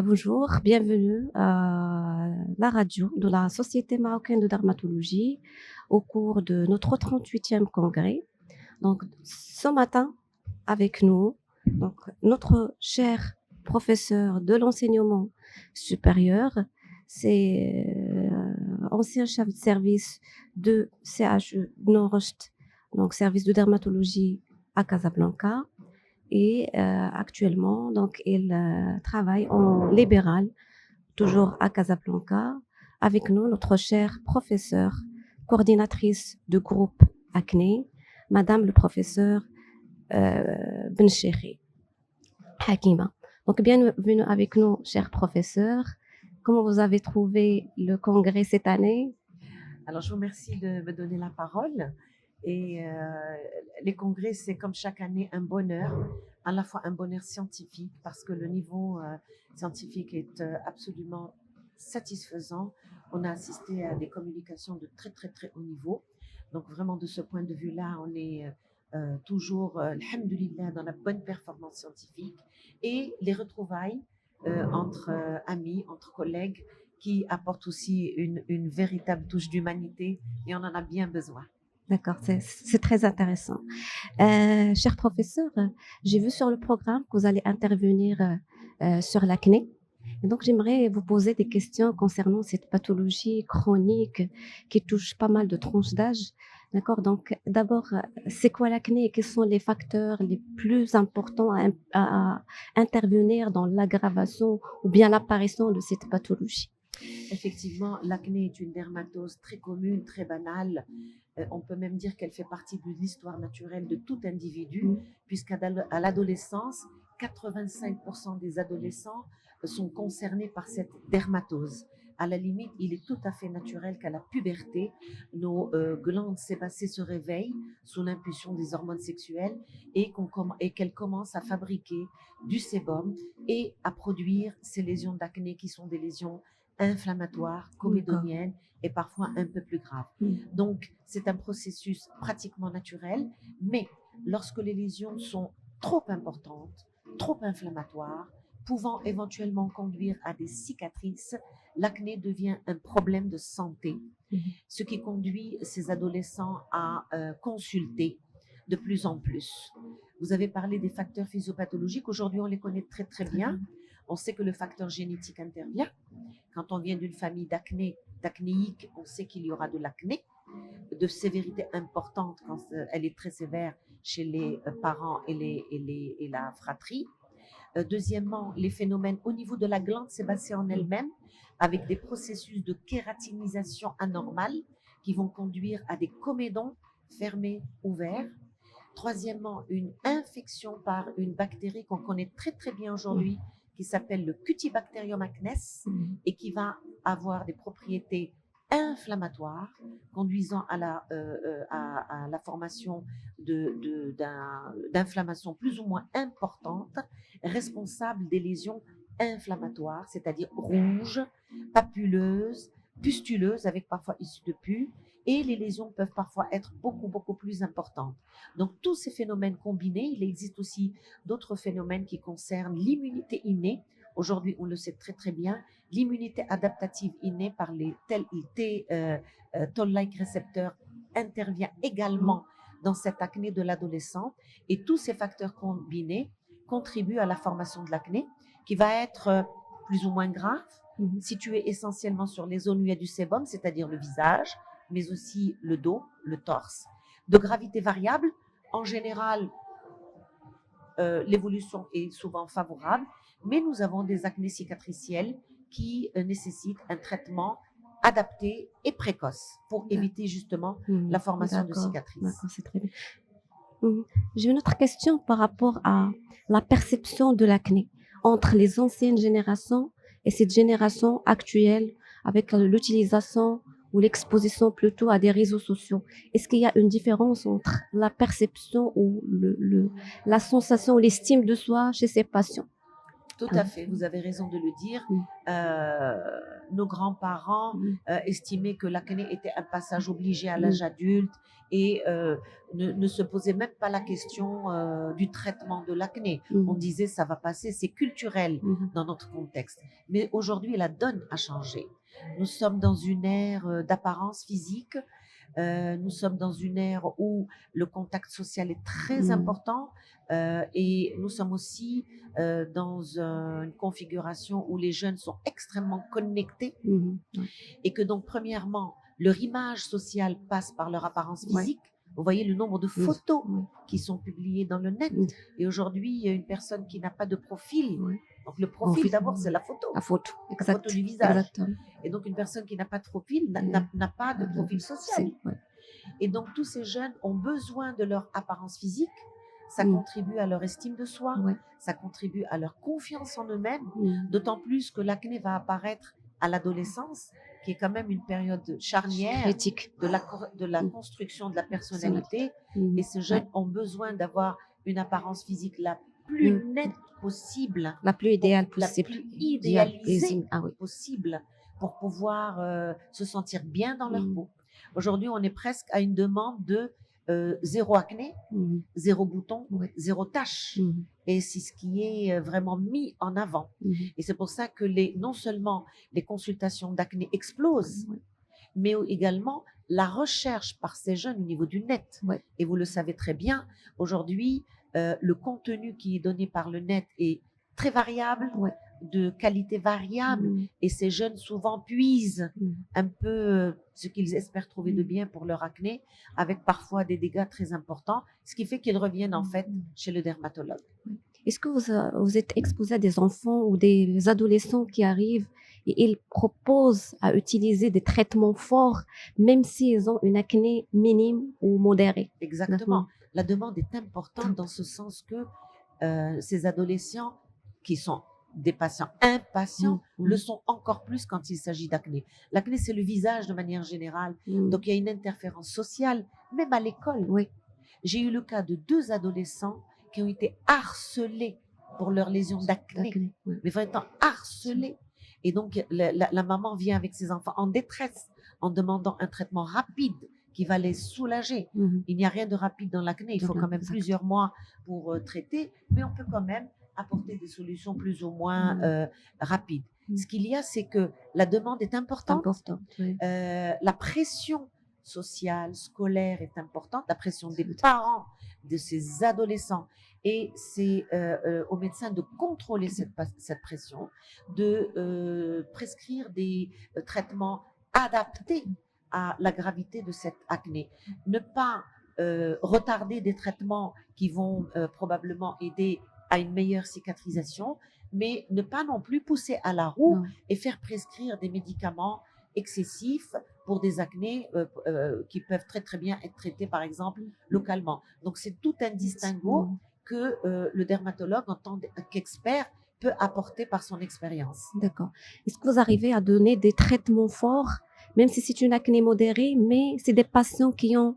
Bonjour, bienvenue à la radio de la Société marocaine de dermatologie au cours de notre 38e congrès. Donc, ce matin, avec nous, donc, notre cher professeur de l'enseignement supérieur, c'est ancien chef de service de CHU Nord-Est, donc service de dermatologie à Casablanca. Et actuellement, donc, il travaille en libéral, toujours à Casablanca, avec nous, notre chère professeure, coordinatrice de groupe acné, Madame le professeur Bencheikhi Hakima. Donc, bienvenue avec nous, cher professeur. Comment vous avez trouvé le congrès cette année? Alors, je vous remercie de me donner la parole. Et les congrès, c'est comme chaque année un bonheur, à la fois un bonheur scientifique, parce que le niveau scientifique est absolument satisfaisant. On a assisté à des communications de très, très, très haut niveau. Donc, vraiment, de ce point de vue-là, on est toujours, alhamdoulilah, dans la bonne performance scientifique. Et les retrouvailles entre amis, entre collègues, qui apporte aussi une véritable touche d'humanité et on en a bien besoin. D'accord, c'est très intéressant. Cher professeur, j'ai vu sur le programme que vous allez intervenir sur l'acné. Et donc, j'aimerais vous poser des questions concernant cette pathologie chronique qui touche pas mal de tranches d'âge. D'accord? Donc, d'abord, c'est quoi l'acné et quels sont les facteurs les plus importants à intervenir dans l'aggravation ou bien l'apparition de cette pathologie? Effectivement, l'acné est une dermatose très commune, très banale. On peut même dire qu'elle fait partie de l'histoire naturelle de tout individu, puisqu'à l'adolescence, 85% des adolescents sont concernés par cette dermatose. À la limite, il est tout à fait naturel qu'à la puberté, nos glandes sébacées se réveillent sous l'impulsion des hormones sexuelles et qu'elles commencent à fabriquer du sébum et à produire ces lésions d'acné qui sont des lésions inflammatoires, D'accord. comédoniennes et parfois un peu plus graves. Donc, c'est un processus pratiquement naturel, mais lorsque les lésions sont trop importantes, trop inflammatoires, pouvant éventuellement conduire à des cicatrices, l'acné devient un problème de santé, ce qui conduit ces adolescents à consulter de plus en plus. Vous avez parlé des facteurs physiopathologiques. Aujourd'hui, on les connaît très très bien. On sait que le facteur génétique intervient. Quand on vient d'une famille d'acnéiques, on sait qu'il y aura de l'acné, de sévérité importante quand elle est très sévère chez les parents et la fratrie. Deuxièmement, les phénomènes au niveau de la glande sébacée en elle-même, avec des processus de kératinisation anormale qui vont conduire à des comédons fermés, ouverts. Troisièmement, une infection par une bactérie qu'on connaît très très bien aujourd'hui, qui s'appelle le Cutibacterium acnes et qui va avoir des propriétés inflammatoires, conduisant à la formation d'inflammations plus ou moins importantes, responsables des lésions inflammatoires, c'est-à-dire rouges, papuleuses, pustuleuses, avec parfois issue de pus, et les lésions peuvent parfois être beaucoup, beaucoup plus importantes. Donc, tous ces phénomènes combinés, il existe aussi d'autres phénomènes qui concernent l'immunité innée. Aujourd'hui, on le sait très, très bien, l'immunité adaptative innée par les toll-like récepteurs intervient également dans cette acné de l'adolescent. Et tous ces facteurs combinés contribuent à la formation de l'acné qui va être plus ou moins grave, située essentiellement sur les zones où il y a du sébum, c'est-à-dire le visage, mais aussi le dos, le torse, de gravité variable. En général, l'évolution est souvent favorable, mais nous avons des acnés cicatriciels qui nécessitent un traitement adapté et précoce pour éviter justement la formation de cicatrices. D'accord, c'est très bien. J'ai une autre question par rapport à la perception de l'acné entre les anciennes générations et cette génération actuelle avec l'utilisation ou l'exposition plutôt à des réseaux sociaux. Est-ce qu'il y a une différence entre la perception ou la sensation ou l'estime de soi chez ces patients? Tout à fait, vous avez raison de le dire. Nos grands-parents estimaient que l'acné était un passage obligé à l'âge adulte et ne se posaient même pas la question du traitement de l'acné. On disait ça va passer, c'est culturel dans notre contexte. Mais aujourd'hui, la donne a changé. Nous sommes dans une ère d'apparence physique. Nous sommes dans une ère où le contact social est très important et nous sommes aussi dans une configuration où les jeunes sont extrêmement connectés et que donc premièrement, leur image sociale passe par leur apparence physique. Vous voyez le nombre de photos qui sont publiées dans le net. Et aujourd'hui, il y a une personne qui n'a pas de profil. Donc le profil, d'abord, c'est la photo. La photo, la photo du visage. Et donc une personne qui n'a pas de profil n'a pas de profil social. Et donc tous ces jeunes ont besoin de leur apparence physique. Ça contribue à leur estime de soi. Ça contribue à leur confiance en eux-mêmes. D'autant plus que l'acné va apparaître à l'adolescence, qui est quand même une période charnière de la construction de la personnalité. Et ces jeunes ont besoin d'avoir une apparence physique la plus nette possible. La plus idéale possible. La plus idéalisée possible pour pouvoir se sentir bien dans leur peau. Aujourd'hui, on est presque à une demande de zéro acné, zéro bouton, zéro tache. Et c'est ce qui est vraiment mis en avant. Et c'est pour ça que non seulement les consultations d'acné explosent, mais également la recherche par ces jeunes au niveau du net. Et vous le savez très bien, aujourd'hui, le contenu qui est donné par le net est très variable, de qualité variable, et ces jeunes souvent puisent un peu ce qu'ils espèrent trouver de bien pour leur acné, avec parfois des dégâts très importants, ce qui fait qu'ils reviennent en fait chez le dermatologue. Est-ce que vous êtes exposé à des enfants ou des adolescents qui arrivent et ils proposent à utiliser des traitements forts, même s'ils ont une acné minime ou modérée? Exactement. La demande est importante dans ce sens que ces adolescents qui sont des patients impatients le sont encore plus quand il s'agit d'acné. L'acné, c'est le visage de manière générale. Donc, il y a une interférence sociale, même à l'école. J'ai eu le cas de 2 adolescents qui ont été harcelés pour leur lésion d'acné, mais vraiment harcelés. Et donc, la maman vient avec ses enfants en détresse, en demandant un traitement rapide qui va les soulager. Il n'y a rien de rapide dans l'acné. Il faut quand même plusieurs mois pour traiter, mais on peut quand même apporter des solutions plus ou moins rapides. Ce qu'il y a, c'est que la demande est importante. La pression sociale, scolaire est importante. La pression des parents, de ces adolescents. Et c'est aux médecins de contrôler cette pression, de prescrire des traitements adaptés à la gravité de cette acné. Ne pas retarder des traitements qui vont probablement aider à une meilleure cicatrisation, mais ne pas non plus pousser à la roue et faire prescrire des médicaments excessifs pour des acnés qui peuvent très très bien être traités par exemple localement. Donc c'est tout un distinguo que le dermatologue en tant qu'expert peut apporter par son expérience. D'accord. Est-ce que vous arrivez à donner des traitements forts, même si c'est une acné modérée, mais c'est des patients qui ont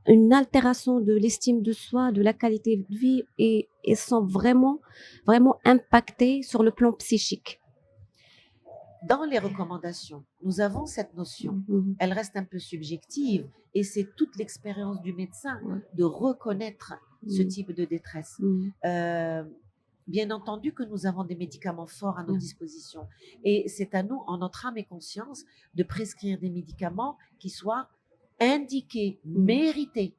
une altération de l'estime de soi, de la qualité de vie et sont vraiment, vraiment impactés sur le plan psychique? Dans les recommandations, nous avons cette notion. Elle reste un peu subjective et c'est toute l'expérience du médecin de reconnaître ce type de détresse. Bien entendu que nous avons des médicaments forts à notre disposition et c'est à nous, en notre âme et conscience, de prescrire des médicaments qui soient indiqués, mérités.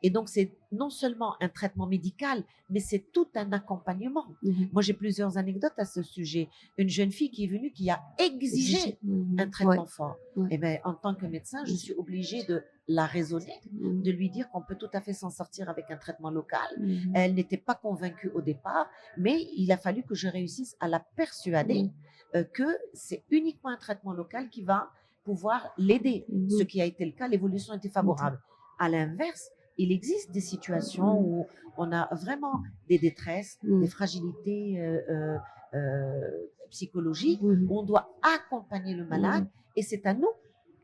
Et donc, c'est non seulement un traitement médical, mais c'est tout un accompagnement. Moi, j'ai plusieurs anecdotes à ce sujet. Une jeune fille qui est venue, qui a exigé un traitement fort. Et bien, en tant que médecin, je suis obligée de la raisonner, de lui dire qu'on peut tout à fait s'en sortir avec un traitement local. Elle n'était pas convaincue au départ, mais il a fallu que je réussisse à la persuader que c'est uniquement un traitement local qui va pouvoir l'aider. Ce qui a été le cas, l'évolution était favorable. À l'inverse, il existe des situations où on a vraiment des détresses, des fragilités psychologiques, où on doit accompagner le malade et c'est à nous,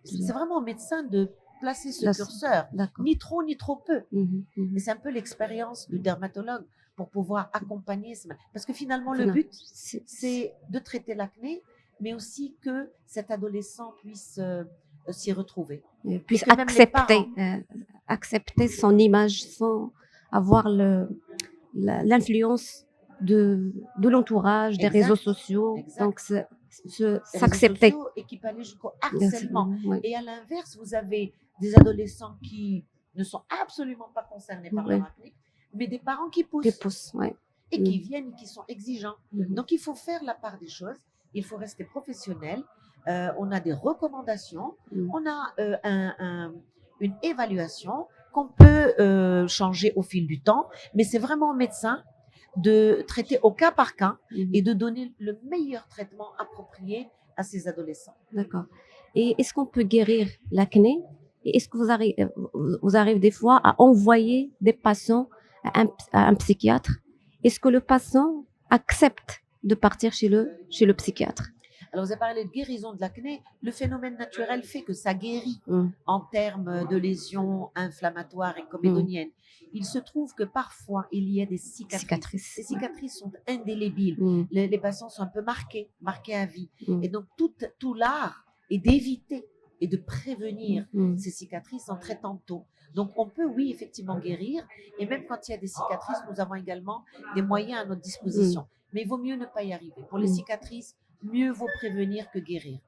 c'est vraiment au médecin de placer ce curseur, ni trop peu. Et c'est un peu l'expérience du dermatologue pour pouvoir accompagner ces malades. Parce que finalement, le Voilà. but, c'est de traiter l'acné, mais aussi que cet adolescent puisse s'y retrouver. Puisse que même les parents- accepter son image sans avoir l'influence de l'entourage, des Exact, réseaux sociaux. exact. Donc, Les s'accepter. réseaux sociaux et qui peut aller jusqu'au harcèlement. Ouais. Et à l'inverse, vous avez des adolescents qui ne sont absolument pas concernés par Ouais. leur acné, mais des parents qui poussent Des pouces, ouais. et qui viennent et qui sont exigeants. Mhm. Donc, il faut faire la part des choses. Il faut rester professionnel. On a des recommandations. Mhm. On a une évaluation qu'on peut changer au fil du temps. Mais c'est vraiment au médecin de traiter au cas par cas Mhm. et de donner le meilleur traitement approprié à ces adolescents. D'accord. Et est-ce qu'on peut guérir l'acné? Et est-ce que vous arrivez des fois à envoyer des patients à un psychiatre? Est-ce que le patient accepte de partir chez le psychiatre? Alors, vous avez parlé de guérison de l'acné. Le phénomène naturel fait que ça guérit Mm. en termes de lésions inflammatoires et comédoniennes. Il se trouve que parfois, il y a des cicatrices. Ces cicatrices sont indélébiles. Mm. Les patients sont un peu marqués à vie. Mm. Et donc, tout l'art est d'éviter et de prévenir ces cicatrices en traitant tôt. Donc, on peut, oui, effectivement guérir. Et même quand il y a des cicatrices, nous avons également des moyens à notre disposition. Mais il vaut mieux ne pas y arriver. Pour les cicatrices, mieux vaut prévenir que guérir.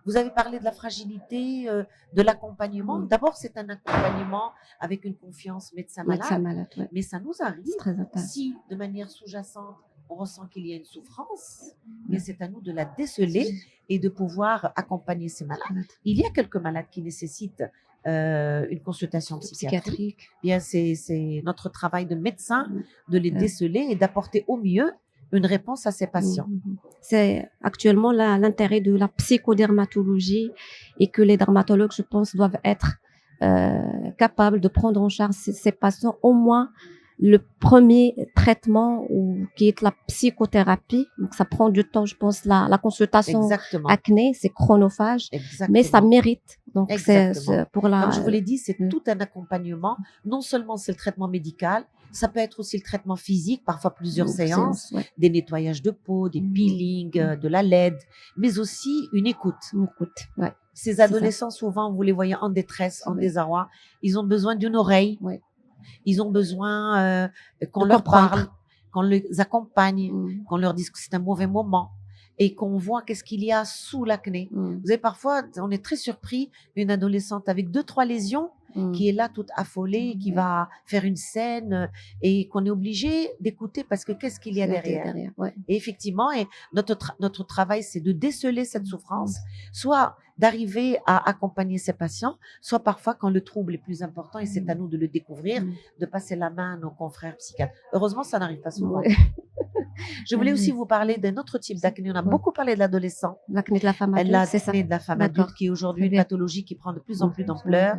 Vous avez parlé de la fragilité, de l'accompagnement. D'abord, c'est un accompagnement avec une confiance médecin-malade. Ouais. Mais ça nous arrive très intéressant. si, de manière sous-jacente, on ressent qu'il y a une souffrance, mais c'est à nous de la déceler et de pouvoir accompagner ces malades. Il y a quelques malades qui nécessitent une consultation psychiatrique. Bien, c'est notre travail de médecin de les déceler et d'apporter au mieux une réponse à ces patients. C'est actuellement l'intérêt de la psychodermatologie et que les dermatologues, je pense, doivent être capables de prendre en charge ces patients au moins le premier traitement qui est la psychothérapie. Donc, ça prend du temps, je pense, la consultation acné, c'est chronophage, mais ça mérite. Donc, c'est pour la... Comme je vous l'ai dit, c'est tout un accompagnement. Non seulement c'est le traitement médical, ça peut être aussi le traitement physique, parfois plusieurs séances, des nettoyages de peau, des peelings, de la LED, mais aussi une écoute. Ouais. Ces adolescents, souvent, vous les voyez en détresse, en désarroi, ils ont besoin d'une oreille. Ils ont besoin qu'on leur parle, qu'on les accompagne, qu'on leur dise que c'est un mauvais moment et qu'on voit qu'est-ce qu'il y a sous l'acné. Vous savez, parfois, on est très surpris, une adolescente avec 2-3 lésions qui est là toute affolée, qui va faire une scène et qu'on est obligé d'écouter parce que qu'est-ce qu'il y a derrière. Et effectivement, notre travail, c'est de déceler cette souffrance, soit d'arriver à accompagner ces patients, soit parfois quand le trouble est plus important et c'est à nous de le découvrir, de passer la main à nos confrères psychiatres. Heureusement, ça n'arrive pas souvent. Je voulais aussi vous parler d'un autre type d'acné. On a beaucoup parlé de l'adolescent. L'acné de la femme adulte, c'est ça. L'acné de la femme adulte qui est aujourd'hui une pathologie qui prend de plus en plus d'ampleur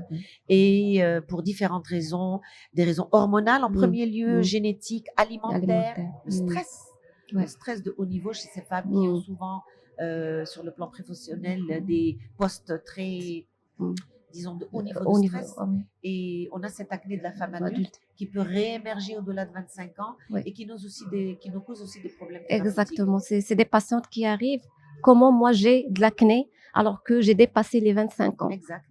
et pour différentes raisons, des raisons hormonales en premier lieu, génétiques, alimentaires, le stress. Le stress de haut niveau chez ces femmes qui ont souvent sur le plan professionnel des postes très, disons, de haut niveau de stress. Et on a cette acné de la femme adulte qui peut réémerger au-delà de 25 ans et qui nous cause aussi des problèmes. Exactement. C'est des patientes qui arrivent. Comment moi j'ai de l'acné alors que j'ai dépassé les 25 ans. Exact.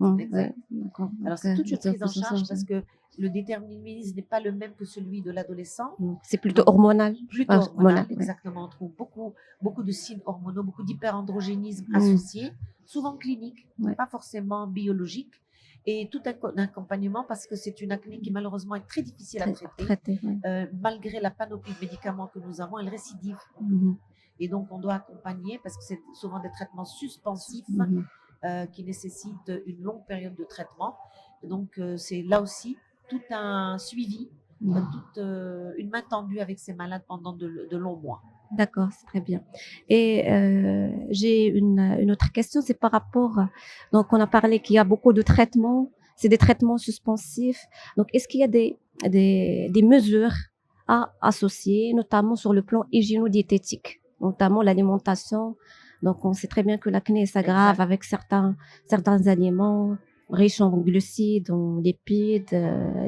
Alors c'est toute une prise en charge parce que le déterminisme n'est pas le même que celui de l'adolescent. C'est plutôt hormonal. Plutôt hormonal, exactement. On trouve beaucoup de signes hormonaux, beaucoup d'hyperandrogénisme associés, souvent cliniques, pas forcément biologiques. Et tout un accompagnement parce que c'est une acné qui malheureusement est très difficile à traiter. Malgré la panoplie de médicaments que nous avons, elle récidive. Et donc, on doit accompagner parce que c'est souvent des traitements suspensifs qui nécessitent une longue période de traitement. Donc, c'est là aussi tout un suivi, toute une main tendue avec ces malades pendant de longs mois. D'accord, c'est très bien. Et j'ai une autre question, c'est par rapport, donc on a parlé qu'il y a beaucoup de traitements, c'est des traitements suspensifs. Donc, est-ce qu'il y a des mesures à associer, notamment sur le plan hygiéno-diététique, notamment l'alimentation? Donc, on sait très bien que l'acné s'aggrave avec certains aliments. riche en glucides, en lipides,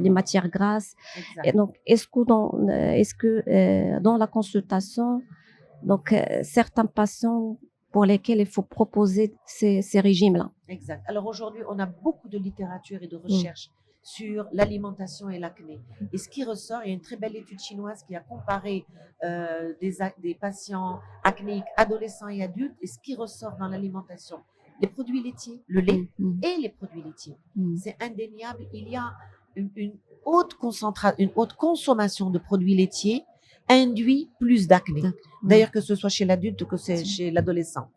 les matières grasses. Exact. Et donc, est-ce que dans la consultation, donc certains patients pour lesquels il faut proposer ces régimes-là. Exact. Alors aujourd'hui, on a beaucoup de littérature et de recherches sur l'alimentation et l'acné. Et ce qui ressort, il y a une très belle étude chinoise qui a comparé des patients acnéiques, adolescents et adultes, et ce qui ressort dans l'alimentation, les produits laitiers, le lait et les produits laitiers. C'est indéniable. Il y a une haute consommation de produits laitiers induit plus d'acné. D'ailleurs, que ce soit chez l'adulte ou que chez l'adolescent.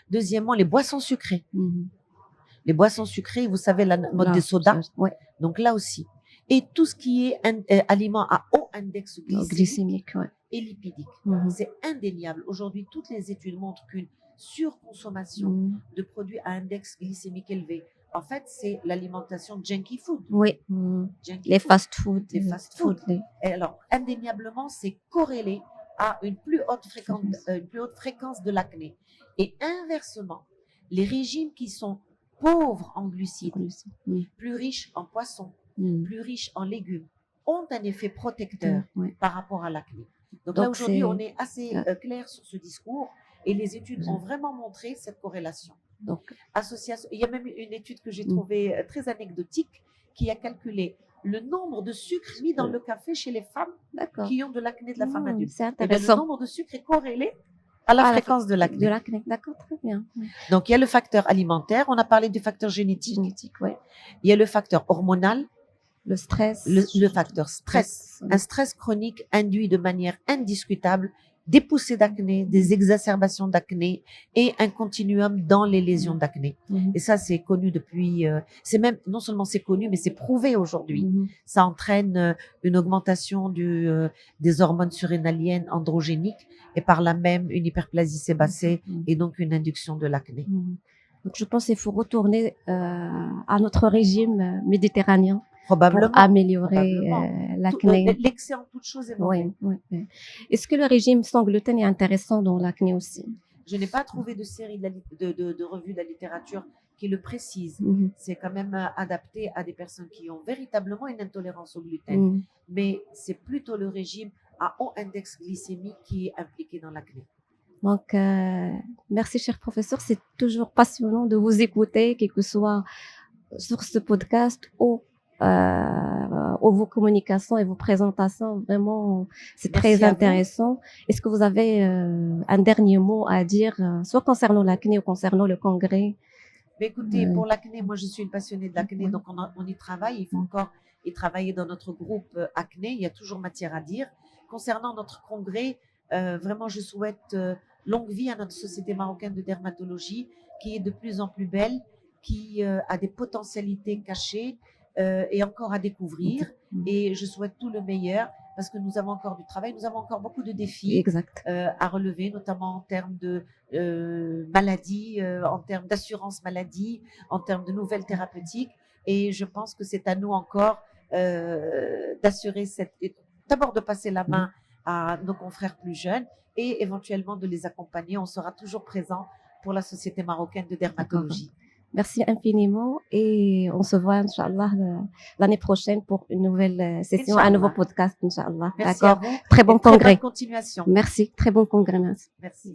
Deuxièmement, les boissons sucrées. Les boissons sucrées, vous savez, la mode des sodas. Donc là aussi. Et tout ce qui est aliments à haut index glycémique et lipidique. C'est indéniable. Aujourd'hui, toutes les études montrent qu'une surconsommation de produits à index glycémique élevé, en fait, c'est l'alimentation junkie food. Les fast-food. Les fast-food. Et alors, indéniablement, c'est corrélé à une plus haute fréquence de l'acné. Et inversement, les régimes qui sont pauvres en glucides, plus riches en poissons, plus riches en légumes, ont un effet protecteur par rapport à l'acné. Donc là, aujourd'hui, on est assez clair sur ce discours et les études ont vraiment montré cette corrélation. Donc, il y a même une étude que j'ai trouvée très anecdotique qui a calculé le nombre de sucres mis dans le café chez les femmes qui ont de l'acné de la femme adulte. C'est intéressant. Le nombre de sucres est corrélé à la fréquence de l'acné. D'accord, très bien. Donc, il y a le facteur alimentaire. On a parlé du facteur génétique. Il y a le facteur hormonal. Le stress. Le facteur stress. Un stress chronique induit de manière indiscutable des poussées d'acné, des exacerbations d'acné et un continuum dans les lésions d'acné. Et ça, c'est connu depuis, c'est même, non seulement c'est connu, mais c'est prouvé aujourd'hui. Ça entraîne une augmentation des hormones surrénaliennes androgéniques et par là même une hyperplasie sébacée et donc une induction de l'acné. Donc, je pense qu'il faut retourner à notre régime méditerranéen. Probablement. Pour améliorer l'acné. L'excès en toute chose est mauvais. Est-ce que le régime sans gluten est intéressant dans l'acné aussi? Je n'ai pas trouvé de série de revues de la littérature qui le précise. C'est quand même adapté à des personnes qui ont véritablement une intolérance au gluten. Mais c'est plutôt le régime à haut index glycémique qui est impliqué dans l'acné. Donc, merci, cher professeur. C'est toujours passionnant de vous écouter, quel que soit sur ce podcast ou vos communications et vos présentations, vraiment, c'est très intéressant. Est-ce que vous avez un dernier mot à dire, soit concernant l'acné ou concernant le congrès? Mais écoutez, pour l'acné, moi je suis une passionnée de l'acné, donc on y travaille. Il faut encore y travailler dans notre groupe acné. Il y a toujours matière à dire. Concernant notre congrès, vraiment, je souhaite longue vie à notre Société marocaine de dermatologie, qui est de plus en plus belle, qui a des potentialités cachées. Et encore à découvrir. Et je souhaite tout le meilleur parce que nous avons encore du travail, nous avons encore beaucoup de défis à relever, notamment en termes de maladies, en termes d'assurance maladie, en termes de nouvelles thérapeutiques. Et je pense que c'est à nous encore d'assurer d'abord de passer la main à nos confrères plus jeunes et éventuellement de les accompagner. On sera toujours présent pour la Société marocaine de dermatologie. Merci infiniment et on se voit, Inch'Allah, l'année prochaine pour une nouvelle session, un nouveau podcast, Inch'Allah. Merci à vous. Très bon congrès. Très bonne continuation. Merci. Très bon congrès. Merci.